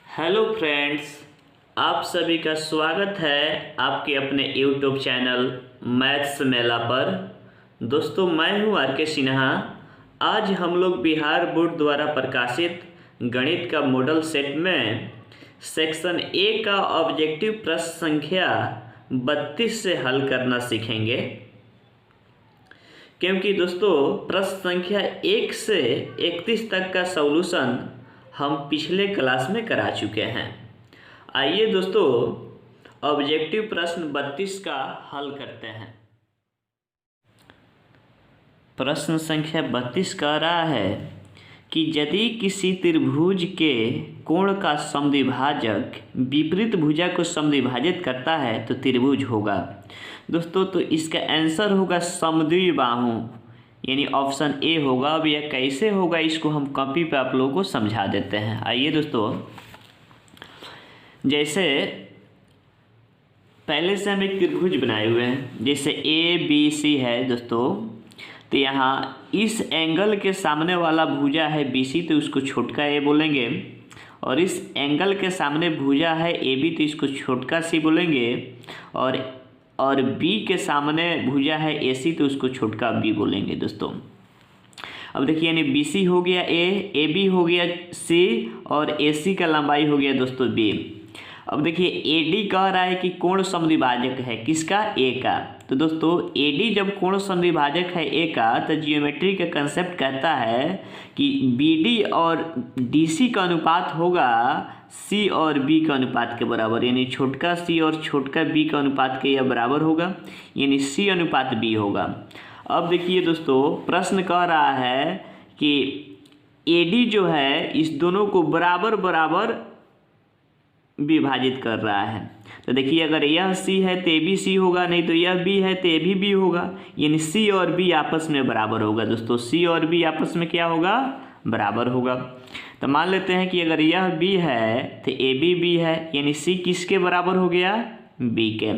Hello friends, आप सभी का स्वागत है आपके अपने यूट्यूब चैनल मैथ्स मेला पर। दोस्तों, मैं हूं आर के सिन्हा। आज हम लोग बिहार बोर्ड द्वारा प्रकाशित गणित का मॉडल सेट में सेक्शन ए का ऑब्जेक्टिव प्रश्न संख्या 32 से हल करना सीखेंगे। क्योंकि दोस्तों प्रश्न संख्या 1 से 31 तक का सॉल्यूशन हम पिछले क्लास में करा चुके हैं। आइए दोस्तों ऑब्जेक्टिव प्रश्न 32 का हल करते हैं। प्रश्न संख्या 32 कह रहा है कि यदि किसी त्रिभुज के कोण का समद्विभाजक विपरीत भुजा को समद्विभाजित करता है तो त्रिभुज होगा। दोस्तों तो इसका आंसर होगा समद्विबाहु, यानी ऑप्शन ए होगा। अब यह कैसे होगा इसको हम कॉपी पे आप लोगों को समझा देते हैं। आइए दोस्तों, जैसे पहले से हम एक त्रिभुज बनाए हुए हैं, जैसे ए बी सी है दोस्तों। तो यहाँ इस एंगल के सामने वाला भुजा है बी सी, तो उसको छोटका ए बोलेंगे। और इस एंगल के सामने भुजा है ए बी, तो इसको छोटका सी बोलेंगे। और बी के सामने भुजा है ए सी, तो उसको छोटका बी बोलेंगे दोस्तों। अब देखिए, यानी बी सी हो गया ए बी हो गया सी, और ए सी का लंबाई हो गया दोस्तों बी। अब देखिए ए डी कह रहा है कि कोण समद्विभाजक है, किसका? ए का। तो दोस्तों ए डी जब कोण समद्विभाजक है ए का, तो जियोमेट्री का कंसेप्ट कहता है कि बी डी और डी सी का अनुपात होगा सी और बी का अनुपात के बराबर, यानी छोटका सी और छोटका बी का अनुपात के यह बराबर होगा, यानी सी अनुपात बी होगा। अब देखिए दोस्तों प्रश्न कह रहा है कि ए डी जो है इस दोनों को बराबर बराबर विभाजित कर रहा है। तो देखिए अगर यह सी है तो ए भी सी होगा, नहीं तो यह बी है तो ए भी बी होगा, यानी सी और बी आपस में बराबर होगा। दोस्तों सी और बी आपस में क्या होगा? बराबर होगा। तो मान लेते हैं कि अगर यह बी है तो ए भी बी है, यानी सी किसके बराबर हो गया? बी के।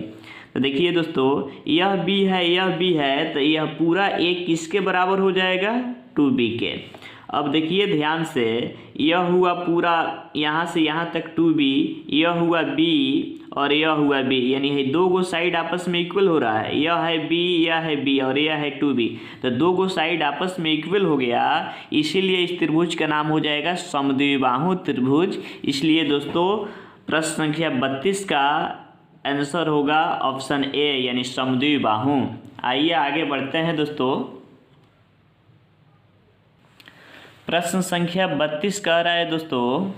तो देखिए दोस्तों यह बी है यह बी है, तो यह पूरा ए किसके बराबर हो जाएगा? 2b के। अब देखिए ध्यान से, यह हुआ पूरा यहाँ से यहाँ तक 2b, यह हुआ b और यह हुआ b, यानी है दो गो साइड आपस में इक्वल हो रहा है। यह है b, यह है b और यह है 2b, तो दो गो साइड आपस में इक्वल हो गया। इसीलिए इस त्रिभुज का नाम हो जाएगा समद्विबाहु त्रिभुज। इसलिए दोस्तों प्रश्न संख्या 32 का आंसर होगा ऑप्शन ए, यानी समद्विबाहु। आइए आगे बढ़ते हैं दोस्तों। प्रश्न संख्या 32 कह रहा है दोस्तों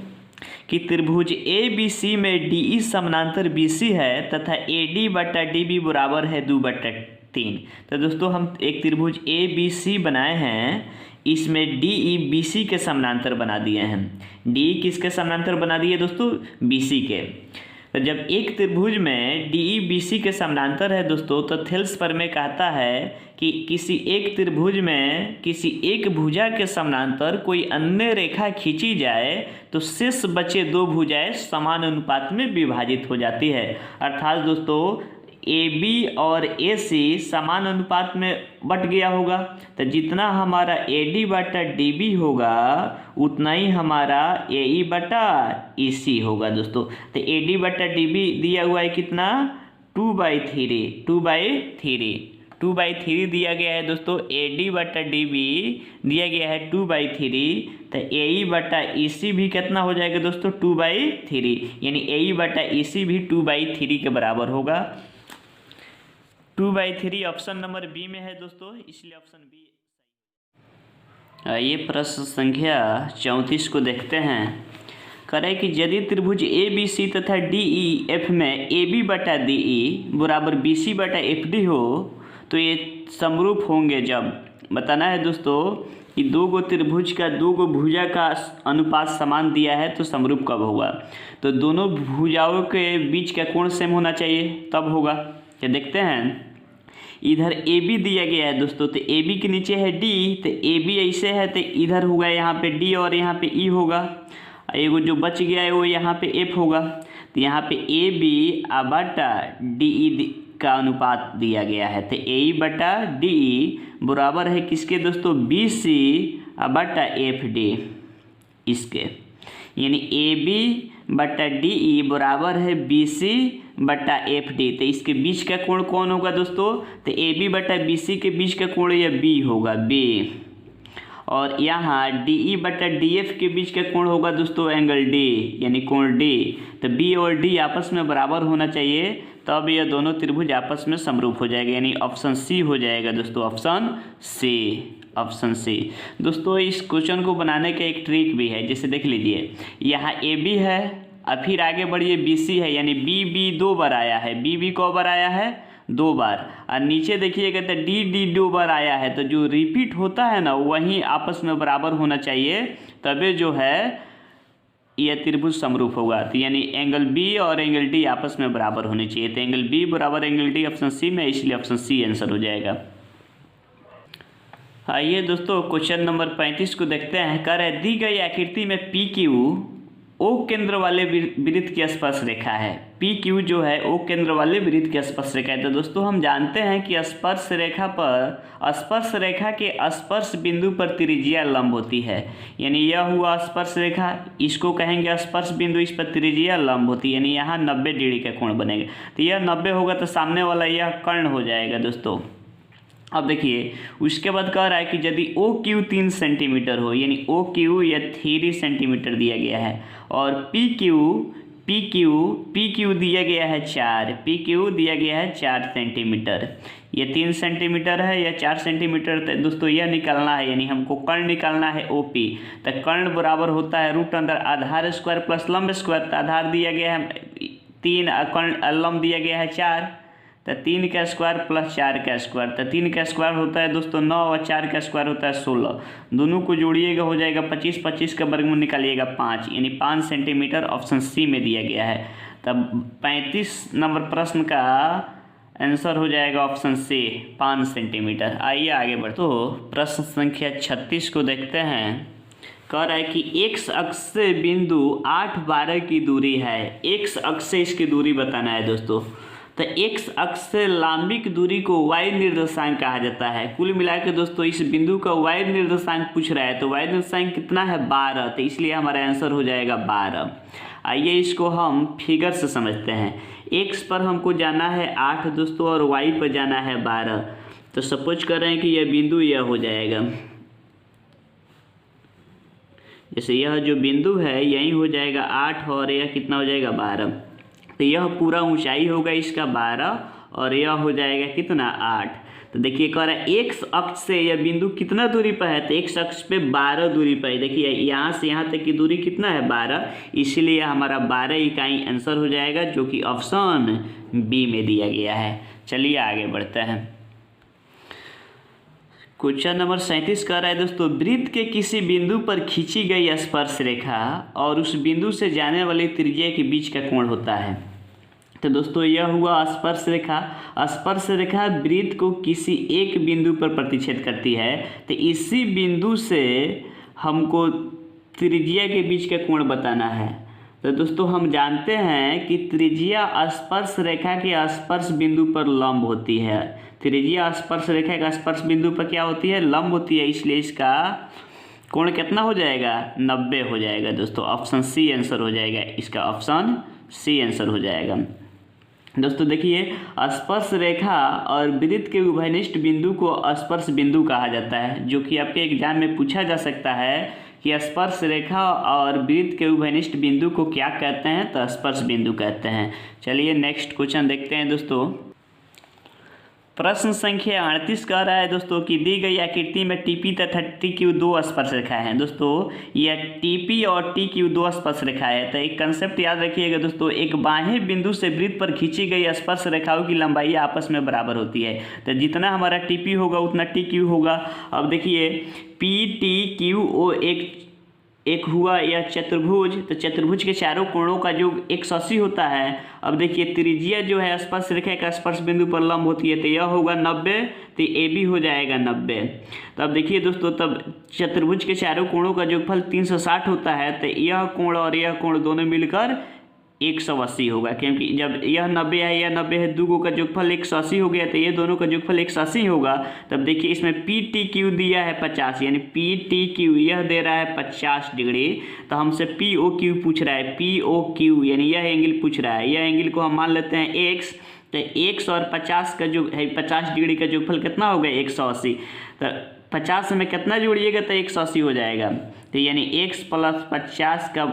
कि त्रिभुज ए बी सी में डी ई समानांतर बी सी है तथा ए डी बटा डी बी बराबर है 2/3। तो दोस्तों हम एक त्रिभुज ए बी सी बनाए हैं, इसमें डी ई बी सी के समानांतर बना दिए हैं। डी ई किसके समानांतर बना दिए दोस्तों? बी सी के। तो जब एक त्रिभुज में डी ई बी सी के समानांतर है दोस्तों, तो थेल्स प्रमेय कहता है कि किसी एक त्रिभुज में किसी एक भुजा के समानांतर कोई अन्य रेखा खींची जाए तो शेष बचे दो भुजाएं समान अनुपात में विभाजित हो जाती है। अर्थात दोस्तों ए बी और ए सी समान अनुपात में बट गया होगा, तो जितना हमारा ए डी बटा डी बी होगा उतना ही हमारा ए ई बटा ई सी होगा दोस्तों। तो ए डी बटा डी बी दिया हुआ है कितना? 2/3 2/3 दिया गया है दोस्तों। ए डी बटा डी बी दिया गया है 2/3, तो ए ई बटा ई सी भी कितना हो जाएगा दोस्तों? 2/3, यानी ए ई बटा ई सी भी 2/3 के बराबर होगा। 2/3 ऑप्शन नंबर बी में है दोस्तों, इसलिए ऑप्शन बी। आइए प्रश्न संख्या 34 को देखते हैं। करें कि यदि त्रिभुज ए बी सी तथा डी ई एफ में ए बी बटा डी ई बराबर बी सी बटा एफ डी हो तो ये समरूप होंगे। जब बताना है दोस्तों कि दो गो त्रिभुज का दो गो भुजा का अनुपात समान दिया है तो समरूप कब होगा? तो दोनों भुजाओं के बीच का कोण सेम होना चाहिए, तब होगा। क्या देखते हैं, इधर ए बी दिया गया है दोस्तों, तो ए बी के नीचे है डी, तो ए बी ऐसे है तो इधर होगा यहाँ पे डी और यहाँ पे ई होगा। एगो जो बच गया है वो यहाँ पे एफ होगा। तो यहाँ पे ए बी बटा डी ई का अनुपात दिया गया है, तो ए ई बटा डी ई बराबर है किसके दोस्तों? बी सी बटा एफ डी इसके। यानी AB/DE बराबर है BC/FD। तो इसके बीच का कोण कौन होगा दोस्तों? तो AB/BC के बीच का कोण यह B होगा, B। और यहाँ DE/DF के बीच का कोण होगा दोस्तों एंगल D, यानी कोण D। तो B और D आपस में बराबर होना चाहिए, तब यह दोनों त्रिभुज आपस में समरूप हो जाएगा, यानी ऑप्शन सी हो जाएगा दोस्तों, ऑप्शन सी। दोस्तों इस क्वेश्चन को बनाने का एक ट्रिक भी है, जैसे देख लीजिए, यहाँ AB है और फिर आगे बढ़िए BC है, यानी BB 2 बार आया है, BB को बार आया है 2 बार, और नीचे देखिएगा तो DD 2 बार आया है। तो जो रिपीट होता है ना वहीं आपस में बराबर होना चाहिए, तभी जो है यह त्रिभुज समरूप होगा। तो यानी एंगल B और एंगल D आपस में बराबर होने चाहिए। तो एंगल B बराबर एंगल D ऑप्शन सी में, इसलिए ऑप्शन सी आंसर हो जाएगा। आइए दोस्तों क्वेश्चन नंबर 35 को देखते हैं। कह रहे दी गई आकृति में PQ O केंद्र वाले वृत्त की स्पर्श रेखा है। PQ जो है O केंद्र वाले वृत्त की स्पर्श रेखा है। तो दोस्तों हम जानते हैं कि स्पर्श रेखा के स्पर्श बिंदु पर त्रिज्या लंब होती है, यानी यह हुआ स्पर्श रेखा, इसको कहेंगे स्पर्श बिंदु, इस पर त्रिज्या लंब होती है, यानी यहाँ 90 डिग्री का कोण बनेगा। तो यह 90 होगा तो सामने वाला यह कर्ण हो जाएगा दोस्तों। अब देखिए उसके बाद कह रहा है कि यदि OQ 3 सेंटीमीटर हो, यानी OQ या 3 सेंटीमीटर दिया गया है, और PQ दिया गया है 4 सेंटीमीटर, ये 3 सेंटीमीटर है या 4 सेंटीमीटर। तो दोस्तों यह निकालना है, यानी हमको कर्ण निकालना है OP। तो कर्ण बराबर होता है रूट अंदर आधार स्क्वायर प्लस लंब स्क्वायर। तो आधार दिया गया है 3, कर्ण लंब दिया गया है 4, तो 3 का स्क्वायर प्लस 4 का स्क्वायर। तो 3 का स्क्वायर होता है दोस्तों 9 और 4 का स्क्वायर होता है 16। दोनों को जोड़िएगा हो जाएगा 25, 25 का वर्गमूल निकालिएगा 5, यानी 5 सेंटीमीटर ऑप्शन सी में दिया गया है। तब 35 नंबर प्रश्न का आंसर हो जाएगा ऑप्शन सी 5 सेंटीमीटर। आइए आगे बढ़ते। तो प्रश्न संख्या 36 को देखते हैं। कह रहा है कि x अक्ष से बिंदु 8, 12 की दूरी है। x अक्ष से इसकी दूरी बताना है दोस्तों। तो x अक्ष से लंबिक दूरी को y निर्देशांक कहा जाता है। कुल मिलाकर दोस्तों इस बिंदु का y निर्देशांक पूछ रहा है, तो y निर्देशांक कितना है 12, तो इसलिए हमारा आंसर हो जाएगा 12। आइए इसको हम फिगर से समझते हैं। x पर हमको जाना है 8 दोस्तों, और y पर जाना है 12। तो सपोज कर रहे हैं कि यह बिंदु यह हो जाएगा, जैसे यह जो बिंदु है यही हो जाएगा 8 और यह कितना हो जाएगा 12। तो यह पूरा ऊंचाई होगा इसका 12 और यह हो जाएगा कितना 8। तो देखिए कह रहा है x अक्ष से यह बिंदु कितना दूरी पर है, तो x अक्ष पे 12 दूरी पर है। देखिए यहाँ से यहाँ तक की दूरी कितना है 12, इसीलिए हमारा 12 इकाई आंसर हो जाएगा, जो कि ऑप्शन बी में दिया गया है। चलिए आगे बढ़ते हैं। क्वेश्चन नंबर 37 कह रहा है दोस्तों, वृत्त के किसी बिंदु पर खींची गई स्पर्श रेखा और उस बिंदु से जाने वाली त्रिज्या के बीच का कोण होता है। तो दोस्तों यह हुआ स्पर्श रेखा। स्पर्श रेखा वृत्त को किसी एक बिंदु पर प्रतिच्छेद करती है, तो इसी बिंदु से हमको त्रिज्या के बीच का कोण बताना है। तो दोस्तों हम जानते हैं कि त्रिज्या स्पर्श रेखा के स्पर्श बिंदु पर लंब होती है। त्रिज्या स्पर्श रेखा का स्पर्श बिंदु पर क्या होती है, लंब होती है, इसलिए इसका कोण कितना हो जाएगा 90 हो जाएगा दोस्तों। ऑप्शन सी आंसर हो जाएगा, इसका ऑप्शन सी आंसर हो जाएगा। दोस्तों देखिए स्पर्श रेखा और वृत्त के उभयनिष्ठ बिंदु को स्पर्श बिंदु कहा जाता है, जो कि आपके एग्जाम में पूछा जा सकता है कि स्पर्श रेखा और वृत्त के उभयनिष्ठ बिंदु को क्या कहते हैं, तो स्पर्श बिंदु कहते हैं। चलिए नेक्स्ट क्वेश्चन देखते हैं दोस्तों। प्रश्न संख्या 38 कह रहा है दोस्तों कि दी गई आकृति में TP तथा TQ 2 स्पर्श रेखाएं हैं। दोस्तों यह TP और TQ 2 स्पर्श रेखाएं है। तो एक कंसेप्ट याद रखिएगा दोस्तों, एक बाह्य बिंदु से वृत्त पर खींची गई स्पर्श रेखाओं की लंबाई आपस में बराबर होती है। तो जितना हमारा TP होगा उतना TQ होगा। अब देखिए PTQO एक हुआ यह चतुर्भुज, तो चतुर्भुज के चारों कोणों का योग 180 होता है। अब देखिए त्रिज्या जो है स्पर्श रेखा का स्पर्श बिंदु पर लंब होती है, तो यह होगा 90, तो AB हो जाएगा 90। तो अब देखिए दोस्तों, तब चतुर्भुज के चारों कोणों का योगफल 360 होता है, तो यह कोण और यह कोण दोनों मिलकर 180 होगा, क्योंकि जब यह 90 है यह 90 है, दो का योगफल 180 हो गया, तो ये दोनों का योगफल 180 होगा। तब देखिए इसमें PTQ दिया है 50, यानी PTQ यह दे रहा है 50 डिग्री, तो हमसे POQ पूछ रहा है, POQ यानी यह एंगल पूछ रहा है। यह एंगल को हम मान लेते हैं x, तो x और 50 का जो है 50 डिग्री का योगफल कितना होगा 180, तो 50 में कितना जोड़िएगा तो 180 हो जाएगा, तो यानी x + 50 का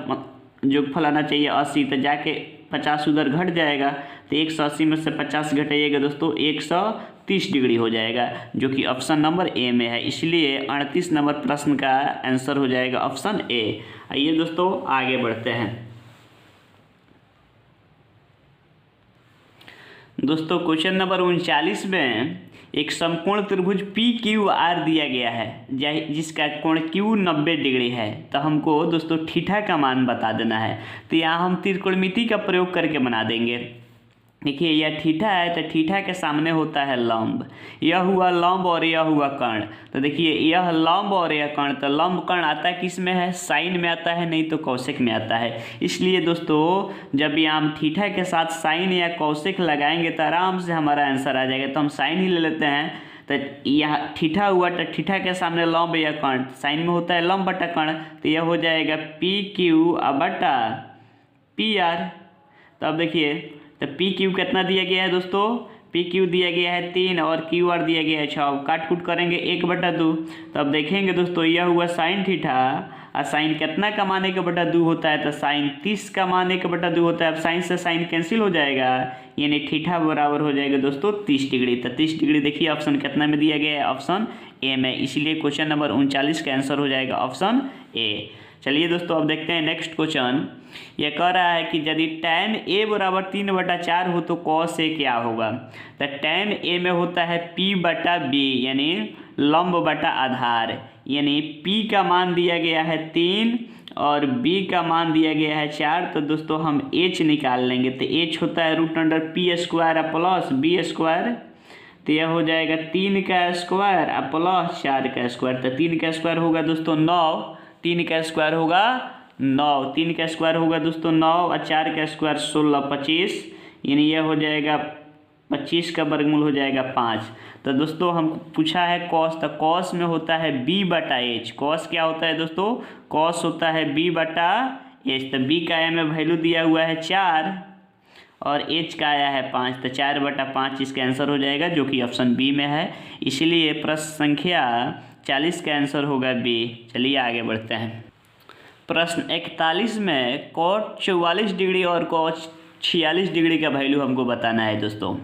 योगफल आना चाहिए 80, तो जाके 50 उधर घट जाएगा, तो 180 में से 50 घटाइएगा दोस्तों 130 डिग्री हो जाएगा, जो कि ऑप्शन नंबर ए में है। इसलिए 38 नंबर प्रश्न का आंसर हो जाएगा ऑप्शन ए। आइए दोस्तों आगे बढ़ते हैं। दोस्तों क्वेश्चन नंबर 39 में एक समकोण त्रिभुज PQR दिया गया है जिसका कोण Q 90 डिग्री है, तो हमको दोस्तों थीटा का मान बता देना है। तो यहाँ हम त्रिकोणमिति का प्रयोग करके बना देंगे। देखिए यह थीटा है, तो थीटा के सामने होता है लंब, यह हुआ लंब और यह हुआ कर्ण। तो देखिए यह लंब और यह कर्ण, तो लंब कर्ण आता है किस में है, साइन में आता है, नहीं तो कौशिक में आता है। इसलिए दोस्तों जब ये हम थीटा के साथ साइन या कौशिक लगाएंगे तो आराम से हमारा आंसर आ जाएगा। तो हम साइन ही ले लेते हैं, तो यह थीटा हुआ, तो थीटा के सामने लंब या कर्ण, साइन में होता है लंब बटा कर्ण, तो यह हो जाएगा PQ बटा PR। तो अब देखिए तो PQ कितना दिया गया है दोस्तों, PQ दिया गया है 3 और QR दिया गया है 6, काट कूट करेंगे 1/2। तो अब देखेंगे दोस्तों यह हुआ साइन थीटा, और साइन कितना का मान 1/2 होता है, तो साइन 30 का मान 1/2 होता है। अब साइन से साइन कैंसिल हो जाएगा, यानी थीटा बराबर हो जाएगा दोस्तों 30 डिग्री। तो 30 डिग्री देखिए ऑप्शन कितना में दिया गया है, ऑप्शन ए में, इसीलिए क्वेश्चन नंबर 39 का आंसर हो जाएगा ऑप्शन ए। चलिए दोस्तों अब देखते हैं नेक्स्ट क्वेश्चन। यह कह रहा है कि यदि tan A बराबर 3/4 हो तो cos A क्या होगा। तो tan A में होता है P/B, यानी लंब बटा आधार, यानी P का मान दिया गया है 3 और B का मान दिया गया है 4। तो दोस्तों हम H निकाल लेंगे, तो H होता है √P² प्लस B², तो यह हो जाएगा 3 का स्क्वायर प्लस 4 का स्क्वायर। तो 3 का स्क्वायर होगा दोस्तों 9, 3 का स्क्वायर होगा 9, 3 का स्क्वायर होगा दोस्तों 9 और 4 का स्क्वायर 16, 25, यानी यह हो जाएगा 25 का वर्गमूल हो जाएगा 5। तो दोस्तों हम पूछा है कॉस, तो कॉस में होता है B/H। कॉस क्या होता है दोस्तों, कॉस होता है B/H। तो B का में वैल्यू दिया हुआ है 4 और H का आया है 5, तो 4/5 इसका आंसर हो जाएगा, जो कि ऑप्शन बी में है। इसलिए प्रश्न संख्या 40 का आंसर होगा बी। चलिए आगे बढ़ते हैं। प्रश्न 41 में cot 44 डिग्री और cot 46 डिग्री का वैल्यू हमको बताना है दोस्तों।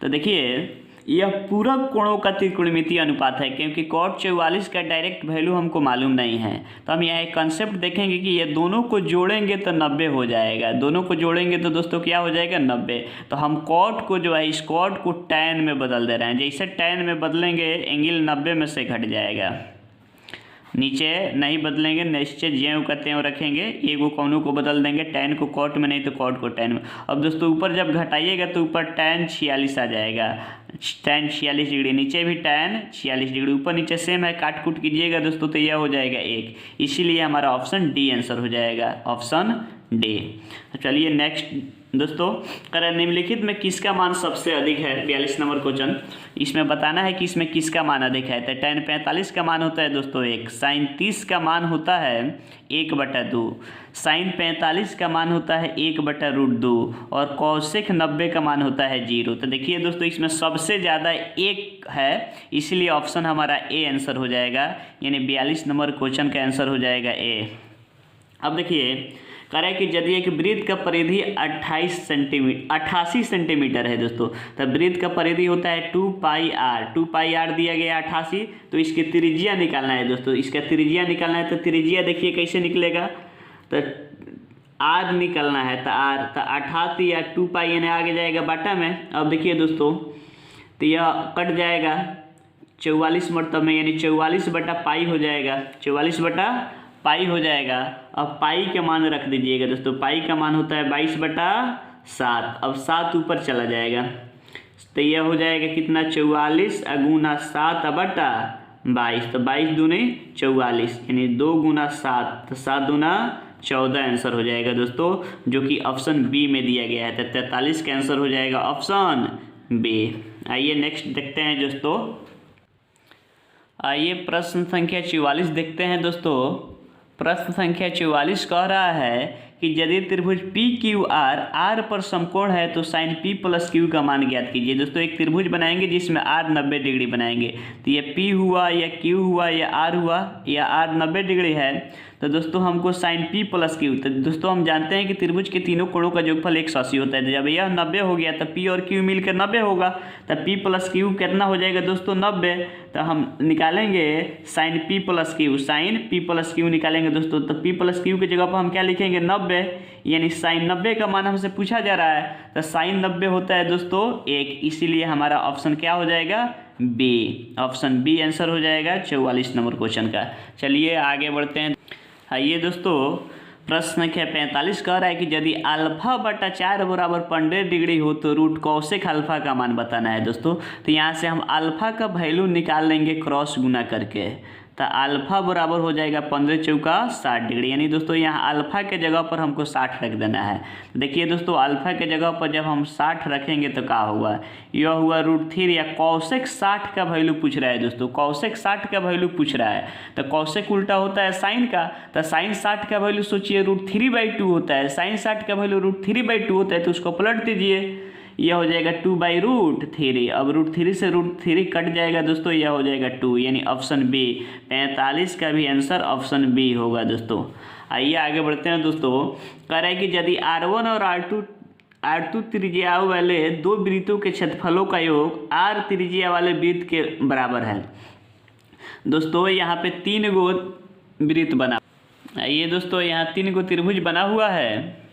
तो देखिए यह पूरक कोणों का त्रिकोणमितीय अनुपात है, क्योंकि cot 44 का डायरेक्ट वैल्यू हमको मालूम नहीं है। तो हम यहाँ एक कंसेप्ट देखेंगे कि ये दोनों को जोड़ेंगे तो 90 हो जाएगा, दोनों को जोड़ेंगे तो दोस्तों क्या हो जाएगा 90। तो हम cot को जो है इस cot को tan में बदल दे रहे हैं। जैसे tan में बदलेंगे एंगल 90 में से घट जाएगा, नीचे नहीं बदलेंगे, नीचे ज्यों का त्यों रखेंगे, एगो कौनों को बदल देंगे, tan को cot में नहीं तो cot को tan में। अब दोस्तों ऊपर जब घटाइएगा तो ऊपर tan 46 आ जाएगा, tan 46 डिग्री, नीचे भी tan 46 डिग्री, ऊपर नीचे सेम है, काट कूट कीजिएगा दोस्तों तो यह हो जाएगा 1। इसीलिए हमारा ऑप्शन डी आंसर हो जाएगा, ऑप्शन डी। चलिए नेक्स्ट दोस्तों, करें निम्नलिखित में किसका मान सबसे अधिक है। 42 नंबर क्वेश्चन, इसमें बताना है कि इसमें किसका मान अधिक है। तो tan 45 का मान होता है दोस्तों 1, sin 30 का मान होता है 1/2, sin 45 का मान होता है 1/√2 और cosec 90 का मान होता है 0। तो देखिए दोस्तों इसमें सबसे ज़्यादा 1 है, इसलिए ऑप्शन हमारा ए आंसर हो जाएगा, यानी 42 नंबर क्वेश्चन का आंसर हो जाएगा ए। अब देखिए कह रहा है कि यदि एक वृत्त का परिधि 88 सेंटीमीटर है दोस्तों, तो वृत्त का परिधि होता है 2πr दिया गया 88, तो इसकी त्रिज्या निकालना है दोस्तों। इसका त्रिज्या निकालना है, तो त्रिज्या देखिए कैसे निकलेगा, तो r निकलना है, तो r, तो 88 या 2π यानी आगे जाएगा बाटा में। अब देखिए दोस्तों तो यह कट जाएगा 44 मतलब में, यानी 44/π हो जाएगा, 44/π हो जाएगा। अब पाई का मान रख दीजिएगा दोस्तों, पाई का मान होता है 22/7। अब 7 ऊपर चला जाएगा, तो यह हो जाएगा कितना 44 गुना 7/22, तो 22 दूनी 44, यानी 2 गुना 7, तो 7 दूना 14 आंसर हो जाएगा दोस्तों, जो कि ऑप्शन बी में दिया गया है। तो 43 का आंसर हो जाएगा ऑप्शन बी। आइए नेक्स्ट देखते हैं दोस्तों। आइए प्रश्न संख्या 44 देखते हैं दोस्तों। प्रश्न संख्या 44 कह रहा है कि यदि त्रिभुज पी क्यू आर आर पर समकोण है तो साइन पी प्लस क्यू का मान ज्ञात कीजिए। दोस्तों एक त्रिभुज बनाएंगे जिसमें आर 90 डिग्री बनाएंगे, तो ये पी हुआ या क्यू हुआ या आर हुआ या आर 90 डिग्री है, तो दोस्तों हमको साइन पी प्लस क्यू, तो दोस्तों हम जानते हैं कि त्रिभुज के तीनों कोणों का योगफल 180 होता है। तो जब यह 90 हो गया तो पी और क्यू मिलकर 90 होगा, तो पी प्लस क्यू कितना हो जाएगा दोस्तों 90। तो हम निकालेंगे sine P plus Q, sine P plus Q निकालेंगे दोस्तों। तो पी प्लस क्यू की जगह पर हम क्या लिखेंगे 90, यानी साइन 90 का मान हमसे पूछा जा रहा है, तो साइन 90 होता है दोस्तों 1, इसीलिए हमारा ऑप्शन क्या हो जाएगा बी, ऑप्शन बी आंसर हो जाएगा 44 नंबर क्वेश्चन का। चलिए आगे बढ़ते हैं। आइए दोस्तों प्रश्न संख्या 45 कह रहा है कि यदि अल्फा बटा 4 बराबर 15 डिग्री हो तो रूट कॉसेक अल्फा का मान बताना है दोस्तों। तो यहाँ से हम अल्फा का वैल्यू निकाल लेंगे क्रॉस गुना करके, तो अल्फा बराबर हो जाएगा 15 चौका 60 डिग्री, यानी दोस्तों यहाँ अल्फा के जगह पर हमको 60 रख देना है। देखिए दोस्तों अल्फा के जगह पर जब हम 60 रखेंगे तो क्या होगा, यह हुआ √3 या कॉसेक 60 का वैल्यू पूछ रहा है दोस्तों, कॉसेक 60 का वैल्यू पूछ रहा है। तो कॉसेक उल्टा होता है साइन का, तो साइन 60 का वैल्यू सोचिए √3/2 होता है, साइन 60 का वैल्यू √3/2 होता है, तो उसको पलट दीजिए, यह हो जाएगा 2/√3। अब √3 से √3 कट जाएगा दोस्तों, यह हो जाएगा 2, यानी ऑप्शन बी 45 का भी आंसर ऑप्शन बी होगा दोस्तों। आइए आगे बढ़ते हैं दोस्तों। कह रहा है कि यदि R1 और R2 त्रिज्या वाले दो वृत्तों के क्षेत्रफलों का योग R त्रिज्या वाले वृत्त के बराबर है। दोस्तों यहाँ पे 3 गो वृत्त बना, आइए दोस्तों यहाँ 3 गो त्रिभुज बना हुआ है,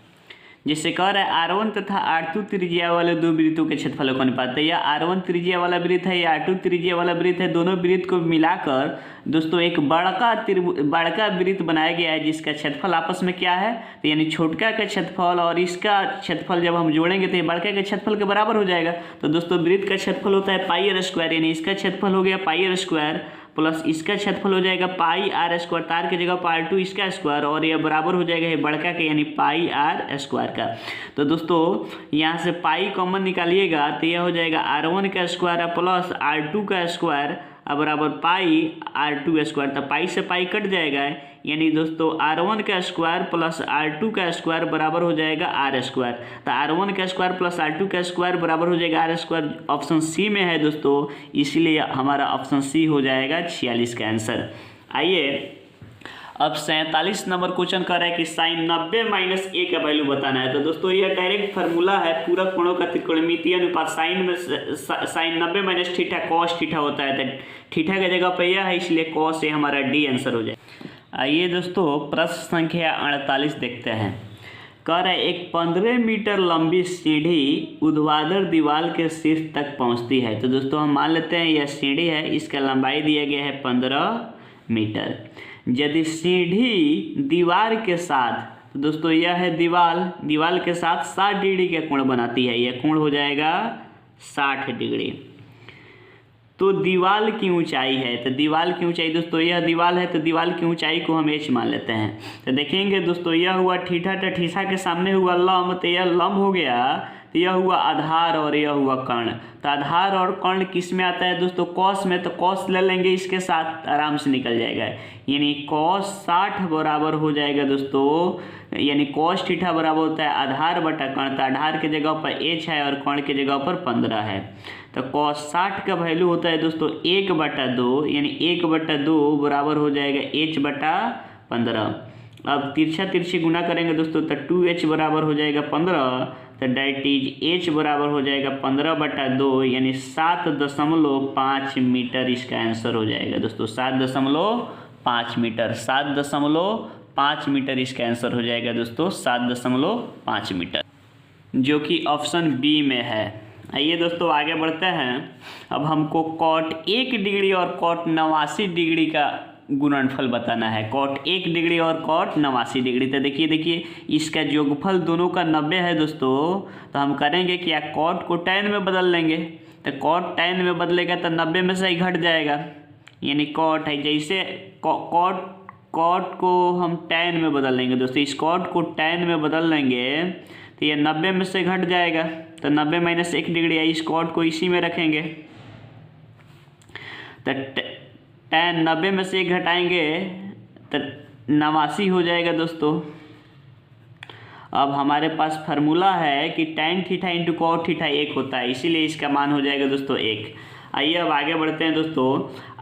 जिससे कह रहा है R1 तथा R2 त्रिज्या वाले दो वृत्तों के क्षेत्रफलों का अनुपात है। या R1 त्रिज्या वाला वृत्त है या R2 त्रिज्या वाला वृत्त है, दोनों वृत्त को मिलाकर दोस्तों एक बड़का वृत्त बनाया गया है, जिसका क्षेत्रफल आपस में क्या है, तो यानी छोटका का क्षेत्रफल और इसका क्षेत्रफल जब हम जोड़ेंगे तो ये बड़का के क्षेत्रफल के बराबर हो जाएगा। तो दोस्तों वृत्त का क्षेत्रफल होता है πr², यानी इसका क्षेत्रफल हो गया πr² प्लस इसका क्षेत्रफल हो जाएगा πr², तार की जगह पर R2 इसका स्क्वायर, और यह बराबर हो जाएगा ये बड़का के यानी πr² का। तो दोस्तों यहाँ से पाई कॉमन निकालिएगा तो यह हो जाएगा R1 का स्क्वायर प्लस R2 का स्क्वायर बराबर πr²। तो पाई से पाई कट जाएगा, यानी दोस्तों R1 का स्क्वायर प्लस R2 का स्क्वायर बराबर हो जाएगा R²। तो R1 का स्क्वायर प्लस R2 का स्क्वायर बराबर हो जाएगा R², ऑप्शन सी में है दोस्तों, इसलिए हमारा ऑप्शन सी हो जाएगा 46 का आंसर। आइए अब 47 नंबर क्वेश्चन कर रहा है कि साइन 90 - a का वैल्यू बताना है। तो दोस्तों यह डायरेक्ट फार्मूला है, पूरा कोणों का त्रिकोणमितीय अनुपात, साइन 90 - थीटा कॉस थीटा होता है, तो थीटा की जगह पर यह है, इसलिए कॉस ये हमारा डी आंसर हो जाए। आइए दोस्तों प्रश्न संख्या 48 देखते हैं। कह रहा है एक 15 मीटर लंबी सीढ़ी ऊर्ध्वाधर दीवार के शीर्ष तक पहुंचती है। तो दोस्तों हम मान लेते हैं यह सीढ़ी है, इसका लंबाई दिया गया है 15 मीटर। यदि सीढ़ी दीवार के साथ, तो दोस्तों यह है दीवार के साथ 60 डिग्री का कोण बनाती है, यह कोण हो जाएगा 60 डिग्री। तो दीवार की ऊंचाई है, तो दीवार की ऊंचाई दोस्तों यह दीवार है, तो दीवार की ऊंचाई को हम h मान लेते हैं। तो देखेंगे दोस्तों यह हुआ थीटा, तो थीटा के सामने हुआ लंब, तो यह लंब हो गया, तो यह हुआ आधार और यह हुआ कर्ण। तो आधार और कर्ण किस में आता है दोस्तों, कॉस में, तो कॉस ले लेंगे इसके साथ, आराम से निकल जाएगा, यानी कॉस 60 बराबर हो जाएगा दोस्तों, यानी कॉस थीटा बराबर होता है आधार बटा कर्ण। तो आधार के जगह पर h है और कर्ण के जगह पर 15 है, तो कॉस 60 का वैल्यू होता है दोस्तों 1/2, यानी 1/2 बराबर हो जाएगा h/15। अब तिरछा तिरछी गुना करेंगे दोस्तों तो 2h बराबर हो जाएगा 15, तो डेट इज h बराबर हो जाएगा 15/2, यानी 7.5 मीटर इसका आंसर हो जाएगा दोस्तों, 7.5 मीटर, 7.5 मीटर इसका आंसर हो जाएगा दोस्तों, 7.5 मीटर, जो कि ऑप्शन बी में है। आइए दोस्तों आगे बढ़ते हैं। अब हमको cot 1 डिग्री और cot 89 डिग्री का गुणनफल बताना है, cot 1 डिग्री और cot 89 डिग्री। तो देखिए इसका योगफल दोनों का 90 है दोस्तों, तो हम करेंगे क्या, cot को tan में बदल लेंगे, तो cot tan में बदलेगा तो 90 में से ही घट जाएगा, यानी cot है, जैसे cot कॉट को हम tan में बदल लेंगे दोस्तों। इस कॉट को tan में बदल लेंगे तो ये 90 में से घट जाएगा, तो 90 माइनस 1 डिग्री है। इस कॉट को इसी में रखेंगे तो tan 90 में से 1 घटाएंगे तो 89 हो जाएगा दोस्तों। अब हमारे पास फार्मूला है कि tan theta into cot theta 1 होता है, इसीलिए इसका मान हो जाएगा दोस्तों 1। आइए अब आगे बढ़ते हैं दोस्तों।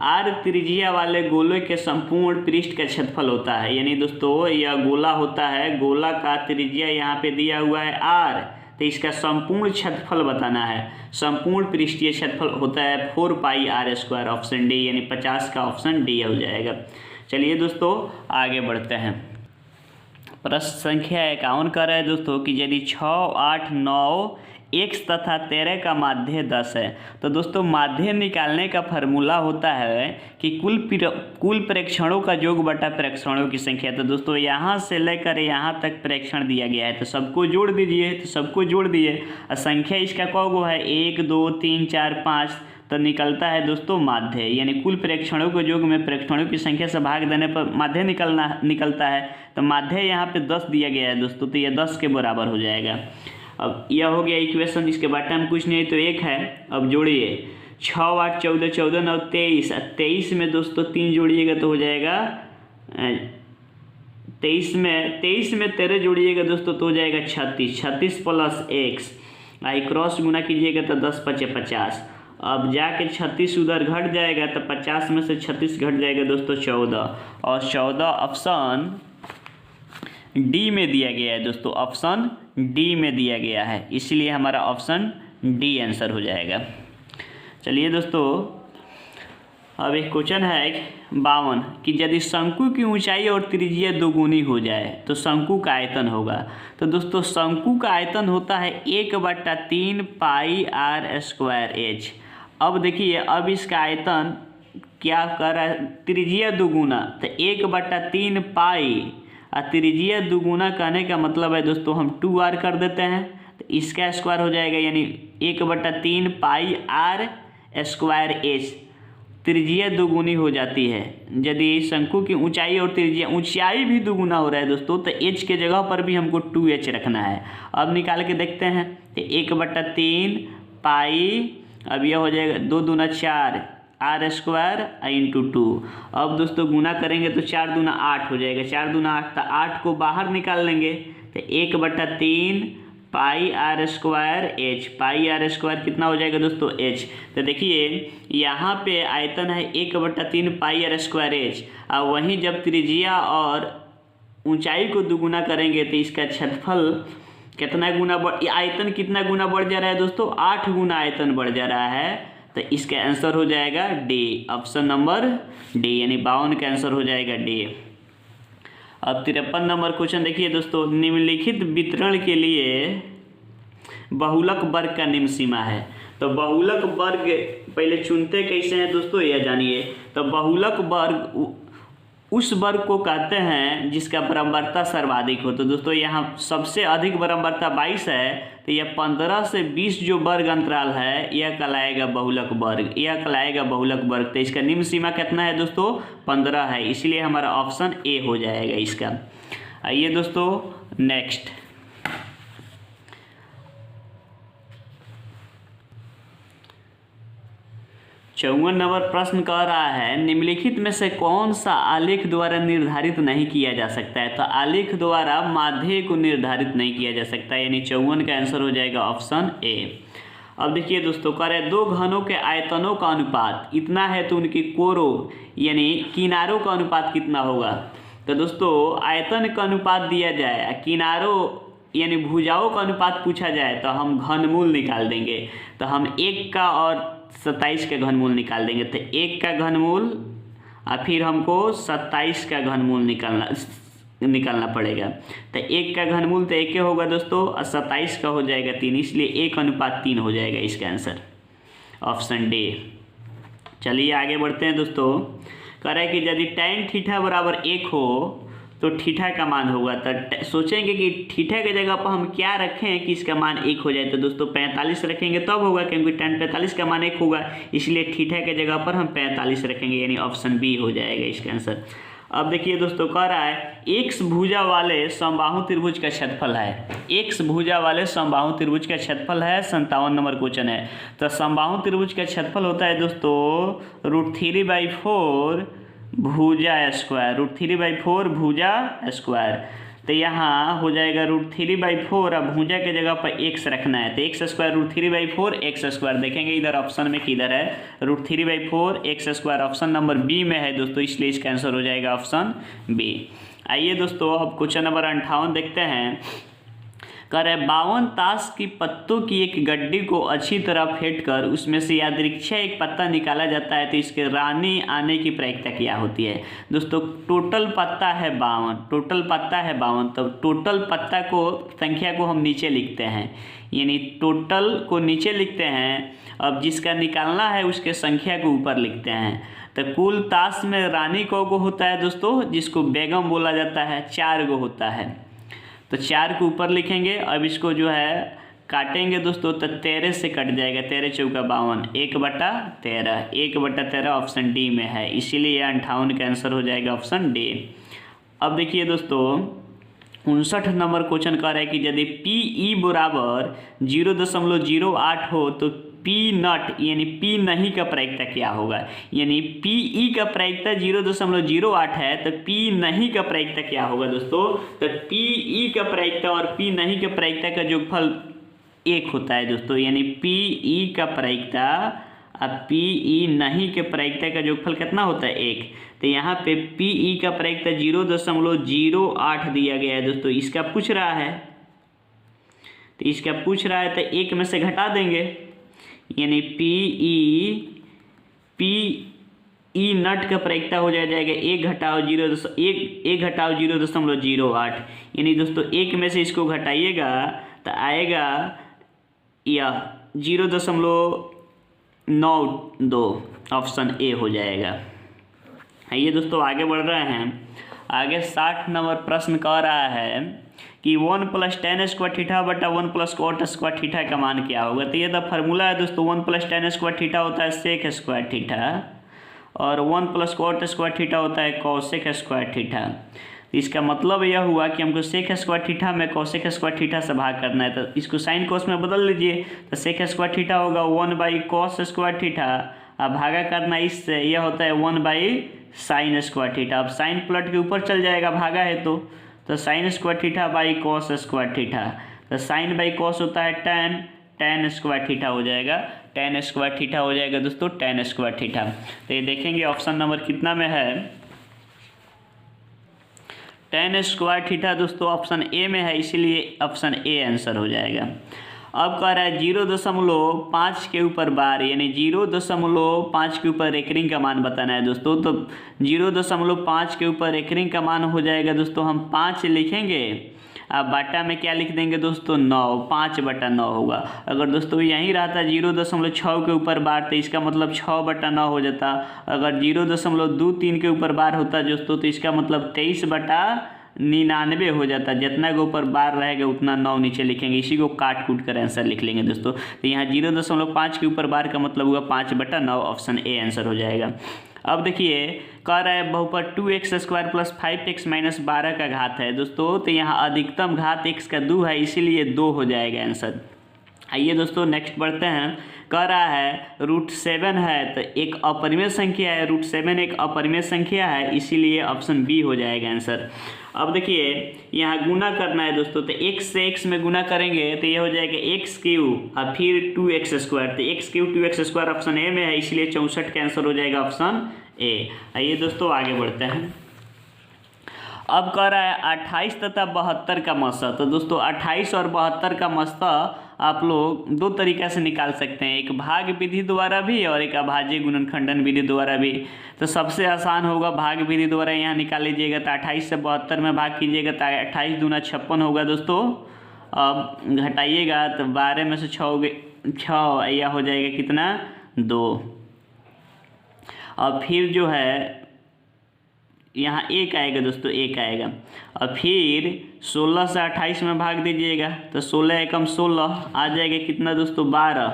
r त्रिज्या वाले गोले के संपूर्ण पृष्ठ का क्षेत्रफल होता है, यानी दोस्तों यह गोला होता है, गोला का त्रिज्या यहाँ पे दिया हुआ है r, तो इसका संपूर्ण क्षेत्रफल बताना है। संपूर्ण पृष्ठीय क्षेत्रफल होता है 4 पाई r²। ऑप्शन डी यानी 50 का ऑप्शन डी हो जाएगा। चलिए दोस्तों आगे बढ़ते हैं। प्रश्न संख्या 51 कर रहा है दोस्तों कि यदि 6, 8, 9 x तथा 13 का माध्य 10 है, तो दोस्तों माध्य निकालने का फॉर्मूला होता है कि कुल प्रेक्षणों का योग बटा प्रेक्षणों की संख्या। तो दोस्तों यहाँ से लेकर यहाँ तक प्रेक्षण दिया गया है, तो सबको जोड़ दीजिए। तो सबको जोड़ दिए और संख्या इसका कौगो है 1, 2, 3, 4, 5, तो निकलता है दोस्तों माध्य, यानी कुल प्रेक्षणों के योग में प्रेक्षणों की संख्या से भाग देने पर माध्य निकलता है। तो माध्य यहाँ पे 10 दिया गया है दोस्तों, तो यह 10 के बराबर हो जाएगा। अब यह हो गया इक्वेशन, इसके बाद में कुछ नहीं तो 1 है। अब जोड़िए 6, 8, 14, 14, 9, 23, 23 में दोस्तों 3 जोड़िएगा तो हो जाएगा 23 में 13 जोड़िएगा दोस्तों तो हो जाएगा 36, 36 प्लस x, आई क्रॉस गुना कीजिएगा तो 10 × 5 = 50। अब जाके 36 उधर घट जाएगा तो 50 में से 36 घट जाएगा दोस्तों 14, और 14 ऑप्शन डी में दिया गया है दोस्तों। ऑप्शन डी में दिया गया है, इसलिए हमारा ऑप्शन डी आंसर हो जाएगा। चलिए दोस्तों अब एक क्वेश्चन है 52 कि यदि शंकु की ऊंचाई और त्रिज्या दोगुनी हो जाए तो शंकु का आयतन होगा। तो दोस्तों शंकु का आयतन होता है 1/3 पाई r²h। अब देखिए अब इसका आयतन क्या कर रहा है, त्रिज्या दोगुना, तो 1/3 पाई और त्रिज्या दुगुना कहने का मतलब है दोस्तों हम 2r कर देते हैं, तो इसका स्क्वायर हो जाएगा, यानी 1/3 पाई r²h। त्रिज्या दुगुनी हो जाती है यदि शंकु की ऊंचाई और त्रिज्या, ऊंचाई भी दुगुना हो रहा है दोस्तों, तो h के जगह पर भी हमको 2h रखना है। अब निकाल के देखते हैं, तो 1/3 पाई, अब यह हो जाएगा 2 दूना 4 r² × 2। अब दोस्तों गुना करेंगे तो 4 दूना 8 हो जाएगा, 4 दूना 8, तो 8 को बाहर निकाल लेंगे तो 1/3 पाई r²h। पाई r² कितना हो जाएगा दोस्तों h। तो देखिए यहाँ पे आयतन है 1/3 पाई r²h, और वहीं जब त्रिज्या और ऊंचाई को दुगुना करेंगे तो इसका क्षेत्रफल कितना गुना आयतन कितना गुना बढ़ जा रहा है दोस्तों, 8 गुना आयतन बढ़ जा रहा है। तो इसका आंसर हो जाएगा डी, ऑप्शन नंबर डी, यानी 52 का आंसर हो जाएगा डी। अब 53 नंबर क्वेश्चन देखिए दोस्तों, निम्नलिखित वितरण के लिए बहुलक वर्ग का निम्न सीमा है। तो बहुलक वर्ग पहले चुनते कैसे हैं दोस्तों यह जानिए। तो बहुलक वर्ग उस वर्ग को कहते हैं जिसका बराबरता सर्वाधिक हो। तो दोस्तों यहाँ सबसे अधिक बराबरता 22 है, तो यह 15 से 20 जो वर्ग अंतराल है यह कहलाएगा बहुलक वर्ग, यह कहलाएगा बहुलक वर्ग। तो इसका निम्न सीमा कितना है दोस्तों, 15 है, इसलिए हमारा ऑप्शन ए हो जाएगा इसका। आइए दोस्तों नेक्स्ट, चौवन नंबर प्रश्न कह रहा है निम्नलिखित में से कौन सा आलेख द्वारा निर्धारित नहीं किया जा सकता है। तो आलेख द्वारा माध्य को निर्धारित नहीं किया जा सकता, यानी 54 का आंसर हो जाएगा ऑप्शन ए। अब देखिए दोस्तों कह रहे दो घनों के आयतनों का अनुपात इतना है तो उनकी कोरों यानी किनारों का अनुपात कितना होगा। तो दोस्तों आयतन का अनुपात दिया जाए, किनारों यानी भुजाओं का अनुपात पूछा जाए तो हम घनमूल निकाल देंगे। तो हम 1 का और 27 का घनमूल निकाल देंगे। तो 1 का घनमूल और फिर हमको 27 का घनमूल निकालना पड़ेगा। तो 1 का घनमूल तो 1 होगा दोस्तों, और 27 का हो जाएगा 3, इसलिए 1:3 हो जाएगा इसका आंसर, ऑप्शन डी। चलिए आगे बढ़ते हैं दोस्तों। कह रहे हैं कि यदि tan थीटा बराबर 1 हो तो थीटा का मान होगा। तो सोचेंगे कि थीटा के जगह पर हम क्या रखें कि इसका मान 1 हो जाए। तो दोस्तों 45 रखेंगे तब होगा, क्योंकि tan 45 का मान 1 होगा, इसलिए थीटा के जगह पर हम 45 रखेंगे, यानी ऑप्शन बी हो जाएगा इसका आंसर। अब देखिए दोस्तों कह रहा है एक्स भुजा वाले समबाहु त्रिभुज का क्षेत्रफल है, एक्स भुजा वाले समबाहु त्रिभुज का क्षेत्रफल है। 57 नंबर क्वेश्चन है। तो समबाहु त्रिभुज का क्षेत्रफल होता है दोस्तों √3/4 भुजा स्क्वायर, √3/4 भुजा स्क्वायर। तो यहाँ हो जाएगा √3/4। अब भुजा के जगह पर एक्स रखना है तो एक्स स्क्वायर √3/4 एक्स स्क्वायर। देखेंगे इधर ऑप्शन में किधर है, √3/4 X square option number B में है दोस्तों, इसलिए इसका आंसर हो जाएगा ऑप्शन बी। आइए दोस्तों अब क्वेश्चन नंबर 58 देखते हैं। कह रहे 52 ताश की पत्तों की एक गड्डी को अच्छी तरह फेंट कर उसमें से यादृच्छिक एक पत्ता निकाला जाता है तो इसके रानी आने की प्रायिकता क्या होती है। दोस्तों टोटल पत्ता है 52, टोटल पत्ता है 52। तो टोटल पत्ता को संख्या को हम नीचे लिखते हैं, यानी टोटल को नीचे लिखते हैं। अब जिसका निकालना है उसके संख्या को ऊपर लिखते हैं। तो कुल ताश में रानी को होता है दोस्तों, जिसको बेगम बोला जाता है, 4 गो होता है। तो 4 को ऊपर लिखेंगे। अब इसको जो है काटेंगे दोस्तों तो 13 से कट जाएगा, 13 चौका 52, 1/13, 1/13 ऑप्शन डी में है, इसीलिए 58 का आंसर हो जाएगा ऑप्शन डी। अब देखिए दोस्तों 59 नंबर क्वेश्चन कह रहा है कि यदि PE बराबर 0.08 हो तो P नट यानी P नहीं का प्रायिकता क्या होगा। यानी PE का प्रायिकता 0.08 है तो P नहीं का प्रायिकता क्या होगा दोस्तों। तो PE का प्रायिकता और P नहीं का प्रायिकता का योगफल 1 होता है दोस्तों, यानी PE का प्रायिकता अब PE नहीं के प्रायिकता का योगफल कितना होता है 1। तो यहाँ पे PE का प्रायिकता 0.08 दिया गया है दोस्तों, इसका पूछ रहा है। तो इसका पूछ रहा है तो 1 में से घटा देंगे, यानी PE नट का प्रायिकता हो जाएगा 1 घटाओ 0.08, यानी दोस्तों 1 में से इसको घटाइएगा तो आएगा यह 0.92, ऑप्शन ए हो जाएगा। आइए दोस्तों आगे बढ़ रहे हैं। आगे 60 नंबर प्रश्न कह रहा है कि 1 + tan स्क्वायर थीटा बटा 1 + cot स्क्वायर थीटा का मान क्या होगा। तो ये तो फार्मूला है दोस्तों, 1 + tan स्क्वायर थीटा होता है सेक स्क्वायर थीटा और 1 + cot स्क्वायर थीटा होता है कॉसेक स्क्वायर थीटा। इसका मतलब यह हुआ कि हमको सेक स्क्वायर थीटा में कॉसेक स्क्वायर थीटा से भाग करना है, तो इसको साइन कोस में बदल लीजिए। तो सेक स्क्वायर थीटा होगा 1/cos स्क्वायर थीटा, अब भागा करना इससे, यह होता है 1/sin स्क्वायर थीटा। अब साइन प्लट के ऊपर चल जाएगा, भागा है तो sine square theta by cos square theta. तो साइन बाई कॉस होता है tan स्क्वायर थीटा हो जाएगा, tan स्क्वायर थीटा हो जाएगा दोस्तों, tan स्क्वायर थीटा। तो ये देखेंगे ऑप्शन नंबर कितना में है, tan स्क्वायर थीटा दोस्तों ऑप्शन ए में है, इसीलिए ऑप्शन ए आंसर हो जाएगा। अब कह रहा है 0.5 के ऊपर बार, यानी 0.5 के ऊपर रेकरिंग का मान बताना है दोस्तों। तो 0.5 के ऊपर रेकरिंग का मान हो जाएगा दोस्तों, हम 5 लिखेंगे। अब बाटा में क्या लिख देंगे दोस्तों 9, 5/9 होगा। अगर दोस्तों यहीं रहता 0.6 के ऊपर बार तो इसका मतलब 6/9 हो जाता। अगर 0.23 के ऊपर बार होता दोस्तों तो इसका मतलब 23/99 हो जाता। जितना के ऊपर बार रहेगा उतना 9 नीचे लिखेंगे, इसी को काट कूट कर आंसर लिख लेंगे दोस्तों। तो यहाँ 0.5 के ऊपर बार का मतलब हुआ 5/9, ऑप्शन ए आंसर हो जाएगा। अब देखिए कह रहा है बहुपद 2x² + 5x - 12 का घात है दोस्तों। तो यहाँ अधिकतम घात x का 2 है, इसीलिए 2 हो जाएगा आंसर। आइए दोस्तों नेक्स्ट बढ़ते हैं। कह रहा है √7 है तो एक अपरिमेय संख्या है, √7 एक अपरिमेय संख्या है, इसीलिए ऑप्शन बी हो जाएगा आंसर। अब देखिए यहाँ गुना करना है दोस्तों, तो x से x में गुना करेंगे तो ये हो जाएगा x³ और फिर 2x²। तो x³ 2x² ऑप्शन ए में है, इसलिए 64 का आंसर हो जाएगा ऑप्शन ए। आइए दोस्तों आगे बढ़ते हैं। अब कह रहा है 28 तथा 72 का मस्सा। तो दोस्तों 28 और 72 का मस्सा आप लोग 2 तरीक़ा से निकाल सकते हैं, एक भाग विधि द्वारा भी और एक अभाज्य गुणनखंडन विधि द्वारा भी। तो सबसे आसान होगा भाग विधि द्वारा, यहाँ निकाल लीजिएगा। तो 28 से 72 में भाग कीजिएगा तो 28 दूना 56 होगा दोस्तों। अब घटाइएगा तो 12 में से 6 यह हो जाएगा कितना 2। और फिर जो है यहाँ 1 आएगा दोस्तों, 1 आएगा। और फिर 16 से 28 में भाग दीजिएगा तो 16 एकम 16 आ जाएगा कितना दोस्तों 12।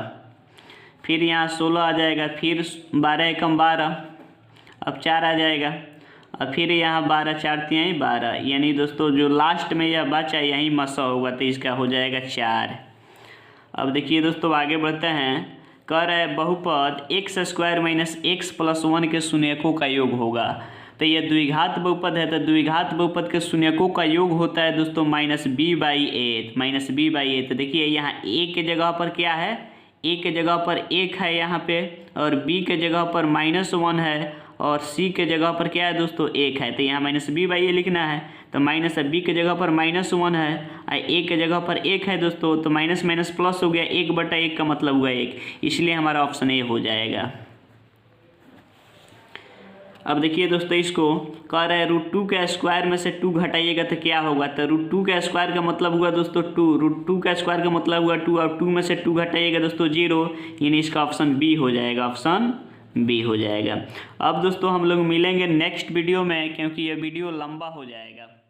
फिर यहाँ 16 आ जाएगा, फिर 12 एकम 12, अब 4 आ जाएगा। और फिर यहाँ 12 4 3 12, यानी दोस्तों जो लास्ट में यह बचा यहीं मसा होगा तो इसका हो जाएगा 4। अब देखिए दोस्तों आगे बढ़ते हैं। कह रहा है बहुपद x² माइनस x प्लस 1 के शून्यकों का योग होगा। तो यह द्विघात बहुपद है, तो द्विघात बहुपद के शून्यकों का योग होता है दोस्तों -b/8। तो देखिए यहाँ a के जगह पर क्या है, a के जगह पर 1 है यहाँ पे, और b के जगह पर -1 है, और c के जगह पर क्या है दोस्तों 1 है। तो यहाँ -b/a लिखना है, तो -b के जगह पर -1 है, a के जगह पर 1 है दोस्तों, तो माइनस माइनस प्लस हो गया, 1/1 का मतलब हुआ 1, इसलिए हमारा ऑप्शन ए हो जाएगा। अब देखिए दोस्तों इसको कह रहा है √2 के स्क्वायर में से 2 घटाइएगा तो क्या होगा। तो √2 का स्क्वायर का मतलब हुआ दोस्तों 2, √2 का स्क्वायर का मतलब हुआ 2, और 2 में से 2 घटाइएगा दोस्तों 0, यानी इसका ऑप्शन बी हो जाएगा, ऑप्शन बी हो जाएगा। अब दोस्तों हम लोग मिलेंगे नेक्स्ट वीडियो में, क्योंकि यह वीडियो लंबा हो जाएगा।